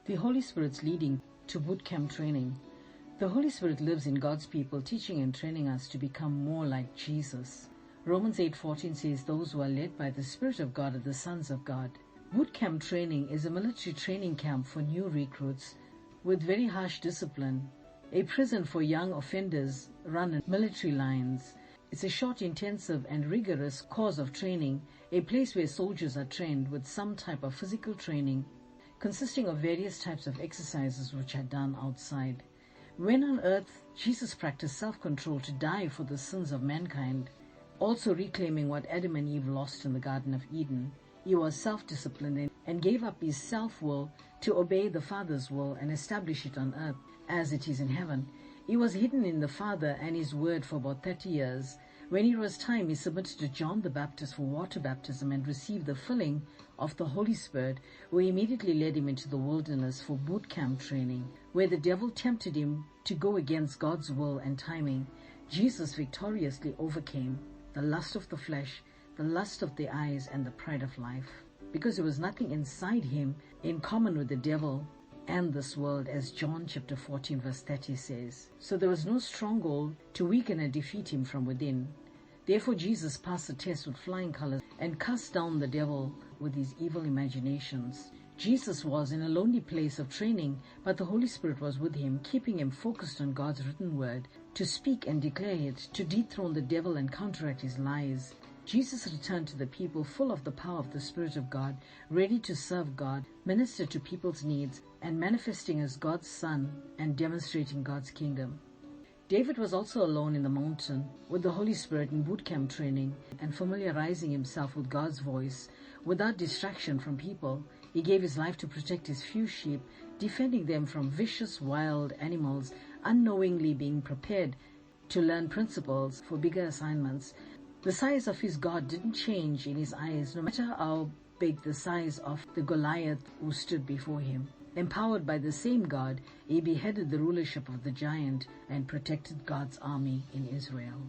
The Holy Spirit's leading to bootcamp training. The Holy Spirit lives in God's people, teaching and training us to become more like Jesus. Romans 8:14 says, "Those who are led by the Spirit of God are the sons of God." Bootcamp training is a military training camp for new recruits with very harsh discipline, a prison for young offenders run in military lines. It's a short, intensive, and rigorous course of training, a place where soldiers are trained with some type of physical training, consisting of various types of exercises which are done outside. When on earth, Jesus practiced self-control to die for the sins of mankind, also reclaiming what Adam and Eve lost in the Garden of Eden. He was self-disciplined and gave up his self-will to obey the Father's will and establish it on earth as it is in heaven. He was hidden in the Father and His Word for about 30 years. When it was time, he submitted to John the Baptist for water baptism and received the filling of the Holy Spirit, who immediately led him into the wilderness for boot camp training, where the devil tempted him to go against God's will and timing. Jesus victoriously overcame the lust of the flesh, the lust of the eyes, and the pride of life, because there was nothing inside him in common with the devil and this world, as John chapter 14 verse 30 says. So there was no stronghold to weaken and defeat him from within. Therefore Jesus passed the test with flying colors and cast down the devil with his evil imaginations. Jesus was in a lonely place of training, but the Holy Spirit was with him, keeping him focused on God's written word, to speak and declare it, to dethrone the devil and counteract his lies. Jesus returned to the people full of the power of the Spirit of God, ready to serve God, minister to people's needs, and manifesting as God's Son and demonstrating God's kingdom. David was also alone in the mountain with the Holy Spirit in bootcamp training and familiarizing himself with God's voice without distraction from people. He gave his life to protect his few sheep, defending them from vicious wild animals, unknowingly being prepared to learn principles for bigger assignments. The size of his God didn't change in his eyes, no matter how big the size of the Goliath who stood before him. Empowered by the same God, he beheaded the rulership of the giant and protected God's army in Israel.